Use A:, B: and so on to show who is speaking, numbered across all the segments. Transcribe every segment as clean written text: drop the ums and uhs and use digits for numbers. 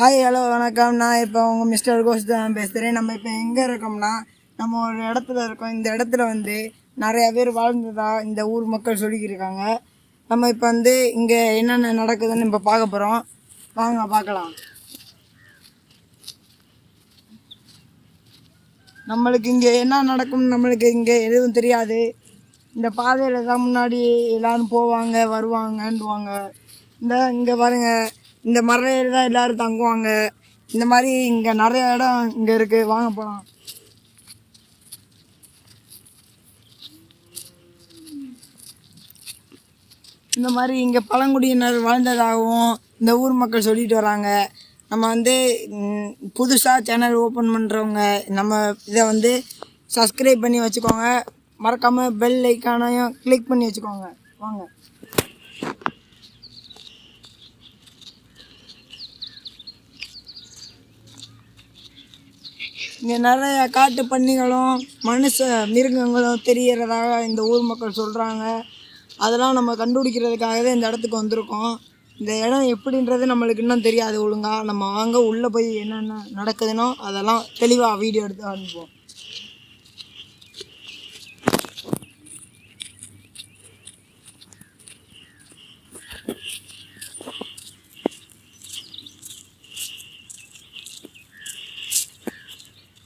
A: Hi hello வணக்கம். நான் இப்போ உங்கள் மிஸ்டர் கோஷ் தான் பேசுகிறேன். நம்ம இப்போ எங்கே இருக்கோம்னா, நம்ம ஒரு இடத்துல இருக்கோம். இந்த இடத்துல நிறையா பேர் வாழ்ந்ததா இந்த ஊர் மக்கள் சொல்லிக்கிருக்காங்க. நம்ம இப்போ இங்கே என்னென்ன நடக்குதுன்னு இப்போ பார்க்க போகிறோம். வாங்க பார்க்கலாம். நம்மளுக்கு இங்கே என்ன நடக்கும்னு நம்மளுக்கு இங்கே எதுவும் தெரியாது. இந்த பாதையில் தான் முன்னாடி எல்லோரும் போவாங்க வருவாங்கன்னுவாங்க. இங்கே பாருங்கள், இந்த மலையில் தான் எல்லோரும் தங்குவாங்க. இந்த மாதிரி இங்கே நிறைய இடம் இங்கே இருக்குது. வாங்க போகலாம். இந்த மாதிரி இங்கே பழங்குடியினர் வாழ்ந்ததாகவும் இந்த ஊர் மக்கள் சொல்லிட்டு வராங்க. நம்ம புதுசாக சேனல் ஓப்பன் பண்ணுறவங்க நம்ம இதை சப்ஸ்கிரைப் பண்ணி வச்சுக்கோங்க. மறக்காமல் பெல் ஐக்கானையும் கிளிக் பண்ணி வச்சுக்கோங்க. வாங்க. இங்கே நிறைய காட்டு பன்னிகளும் மிருகங்களும் தெரிகிறதாக இந்த ஊர் மக்கள் சொல்கிறாங்க. அதெல்லாம் நம்ம கண்டுபிடிக்கிறதுக்காகவே இந்த இடத்துக்கு வந்திருக்கோம். இந்த இடம் எப்படின்றது நம்மளுக்கு இன்னும் தெரியாது ஒழுங்காக. நம்ம வாங்க உள்ளே போய் என்னென்ன நடக்குதுன்னோ அதெல்லாம் தெளிவாக வீடியோ எடுத்து அனுப்புவோம்.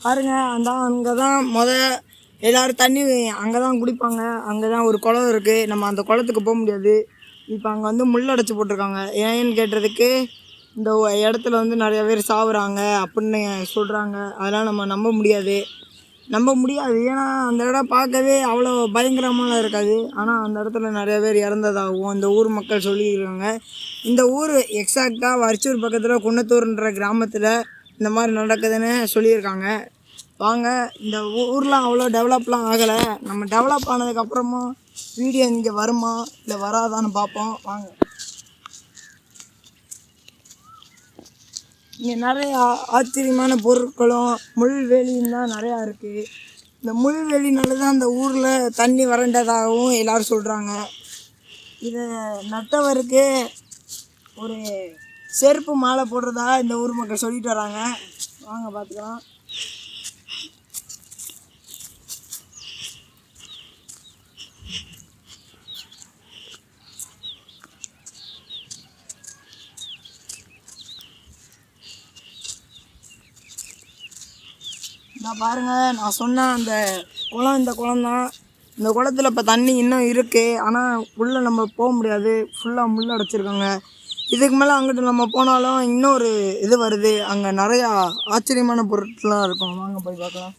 A: பாருங்க, அங்கே தான் எல்லோரும் தண்ணி அங்கே தான் குடிப்பாங்க. அங்கே தான் ஒரு குளம் இருக்குது. நம்ம அந்த குளத்துக்கு போக முடியாது. இப்போ அங்கே முள்ளடைச்சி போட்டிருக்காங்க. ஏன்னு கேட்டதுக்கு இந்த இடத்துல நிறைய பேர் சாவுறாங்க அப்படின்னு சொல்கிறாங்க. அதெல்லாம் நம்ம நம்ப முடியாது. ஏன்னா அந்த இடம் பார்க்கவே அவ்வளோ பயங்கரமாக இருக்காது. ஆனால் அந்த இடத்துல நிறைய பேர் இறந்ததாகவும் இந்த ஊர் மக்கள் சொல்லியிருக்காங்க. இந்த ஊர் எக்ஸாக்டாக வரிச்சூர் பக்கத்தில் குன்னத்தூர்ன்ற கிராமத்தில் இந்த மாதிரி நடக்குதுன்னு சொல்லியிருக்காங்க. வாங்க, இந்த ஊர்லாம் அவ்வளோ டெவலப்லாம் ஆகலை. நம்ம டெவலப் ஆனதுக்கப்புறமா வீடியோ இங்கே வருமா இல்லை வராதான்னு பார்ப்போம். வாங்க. இங்கே நிறைய ஆச்சரியமான பொருட்களும் முள்வெளியும் தான் நிறையா இருக்குது. இந்த முள்வெளினால தான் அந்த ஊரில் தண்ணி வறண்டதாகவும் எல்லோரும் சொல்கிறாங்க. இதை நட்டவருக்கு ஒரு செருப்பு மாலை போடுறதா இந்த ஊர் மக்கள் சொல்லிட்டு வராங்க. வாங்க பார்த்துக்கலாம். நான் பாருங்கள், நான் சொன்ன அந்த குளம் இந்த குளம் தான். இந்த குளத்தில் இப்போ தண்ணி இன்னும் இருக்குது. ஆனால் உள்ளே நம்ம போக முடியாது. ஃபுல்லாக முள் அடைச்சிருக்காங்க. இதுக்கு மேலே அங்கிட்டு நம்ம போனாலும் இன்னொரு இது வருது. அங்கே நிறையா ஆச்சரியமான பொருட்கள்லாம் இருக்கும். வாங்க போய் பார்க்கலாம்.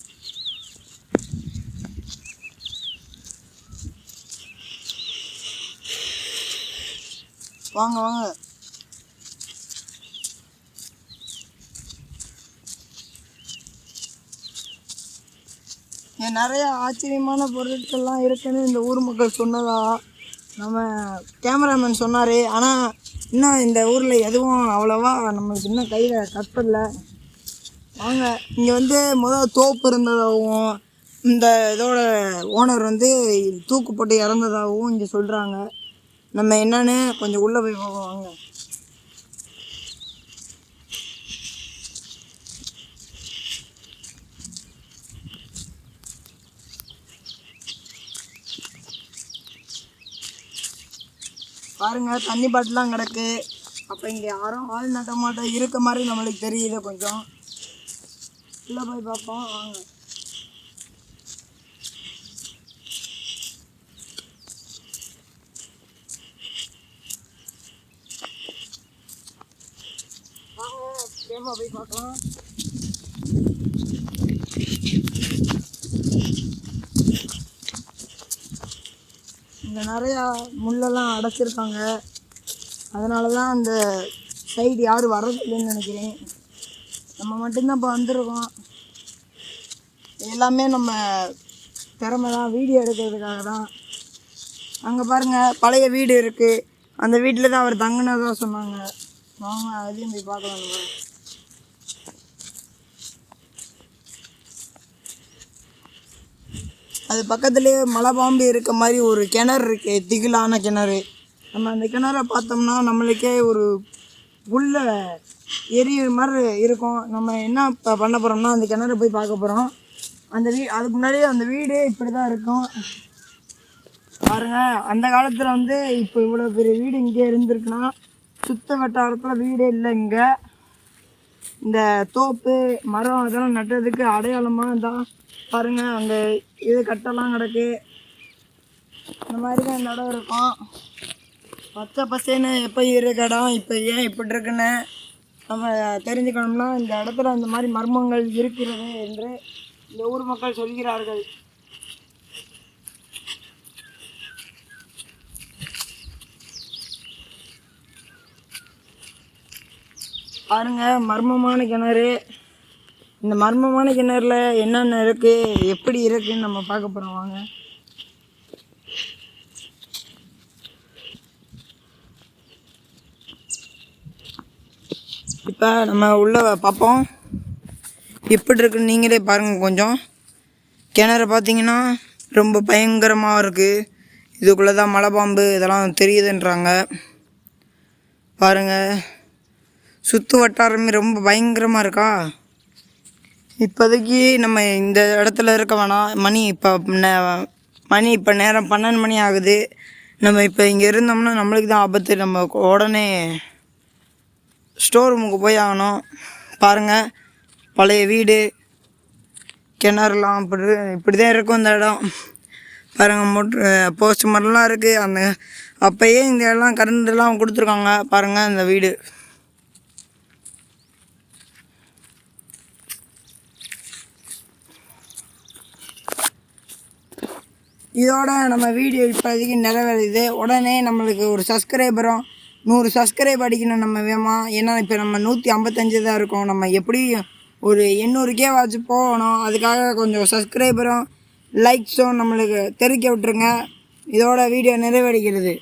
A: வாங்க வாங்க. நிறைய ஆச்சரியமான பொருட்கள்லாம் இருக்குன்னு இந்த ஊர் மக்கள் சொன்னதா நம்ம கேமராமேன் சொன்னார். ஆனால் இன்னும் இந்த ஊரில் எதுவும் அவ்வளோவா நம்மளுக்கு இன்னும் கையில் கட்டல. வாங்க. இங்கே முதல் தோப்பு இருந்ததாகவும் இந்த இதோட ஓனர் தூக்கு போட்டு இறந்ததாகவும் இங்கே சொல்கிறாங்க. நம்ம என்னன்னு கொஞ்சம் உள்ளே போய் போவோம். வாங்க. பாருங்கள், தண்ணி பாட்டிலாம் கிடக்கு. அப்போ இங்கே யாரும் ஆள் நடமாட்டம் இருக்க மாதிரி நம்மளுக்கு தெரியுது. கொஞ்சம் உள்ளே போய் பார்ப்போம். வாங்க. வாங்க, போய் பார்க்கலாம். இங்கே நிறையா முள்ளெல்லாம் அடைச்சிருக்காங்க. அதனால தான் அந்த சைடு யாரும் வர்றதில்லைன்னு நினைக்கிறேன். நம்ம மட்டும்தான் இப்போ வந்திருக்கோம். எல்லாமே நம்ம திறமை தான், வீடியோ எடுக்கிறதுக்காக தான். அங்கே பாருங்கள், பழைய வீடு இருக்குது. அந்த வீட்டில் தான் அவர் தங்கினதாக சொன்னாங்க. வாங்க, அதையும் போய் பார்க்கலாம். நம்ம அது பக்கத்துலேயே மலை பாம்பு இருக்க மாதிரி ஒரு கிணறு இருக்குது, திகிலான கிணறு. நம்ம அந்த கிணறை பார்த்தோம்னா நம்மளுக்கே ஒரு உள்ள எரிய மாதிரி இருக்கும். நம்ம என்ன இப்போ பண்ண போகிறோம்னா அந்த கிணறு போய் பார்க்க போகிறோம். அதுக்கு முன்னாடியே அந்த வீடு இப்படி தான் இருக்கும் பாருங்கள். அந்த காலத்தில் வந்து இப்போ இவ்வளோ பெரிய வீடு இங்கே இருந்திருக்குன்னா சுற்ற வட்டாரத்தில் வீடே இல்லை. இங்கே இந்த தோப்பு மரம் அதெல்லாம் நட்டதுக்கு அடையாளமாக தான் பாருங்கள். அங்கே இது கட்டெல்லாம் கிடக்கு. இந்த மாதிரி தான் இந்த இடம் இருக்கும். பச்சை பசேன்னு எப்போ இருக்க இடம் இப்போ ஏன் இப்படி இருக்குன்னு நம்ம தெரிஞ்சுக்கணும்னா இந்த இடத்துல இந்த மாதிரி மர்மங்கள் இருக்கிறது என்று இந்த ஊர் மக்கள் சொல்கிறார்கள். பாருங்கள், மர்மமான கிணறு. இந்த மர்மமான கிணறுல என்னென்ன இருக்குது, எப்படி இருக்குதுன்னு நம்ம பார்க்க போகிறோம். வாங்க. இப்போ நம்ம உள்ள பார்ப்போம் எப்படி இருக்குன்னு நீங்களே பாருங்கள். கொஞ்சம் கிணறு பார்த்தீங்கன்னா ரொம்ப பயங்கரமாக இருக்குது. இதுக்குள்ளே தான் மலை பாம்பு இதெல்லாம் தெரியுதுன்றாங்க. பாருங்கள், சுற்று வட்டாரமே ரொம்ப பயங்கரமாக இருக்கா. இப்போதைக்கு நம்ம இந்த இடத்துல இருக்க வேணாம். மணி இப்போ நேரம் 12 மணி ஆகுது. நம்ம இப்போ இங்கே இருந்தோம்னா நம்மளுக்கு தான் ஆபத்து. நம்ம உடனே ஸ்டோர் ரூமுக்கு போய் ஆகணும். பாருங்கள், பழைய வீடு, கிணறுலாம் இப்படி தான் இருக்கும் இந்த இடம். பாருங்கள், போஸ்ட் மரம்லாம் இருக்குது. அப்போயே இந்த எல்லாம் கரண்ட்லாம் கொடுத்துருக்காங்க. பாருங்கள் இந்த வீடு. இதோட நம்ம வீடியோ இப்போதைக்கு நிறைவேறுது. உடனே நம்மளுக்கு ஒரு சப்ஸ்கிரைபரும் 100 சப்ஸ்கிரைப் அடிக்கணும் நம்ம வேகமாக. ஏன்னா இப்போ நம்ம 155 தான் இருக்கோம். நம்ம எப்படி ஒரு 800K வாட்ச் போகணும். அதுக்காக கொஞ்சம் சப்ஸ்கிரைபரும் லைக்ஸும் நம்மளுக்கு தெரிவிக்க விட்டுருங்க. இதோட வீடியோ நிறைவடைகிறது.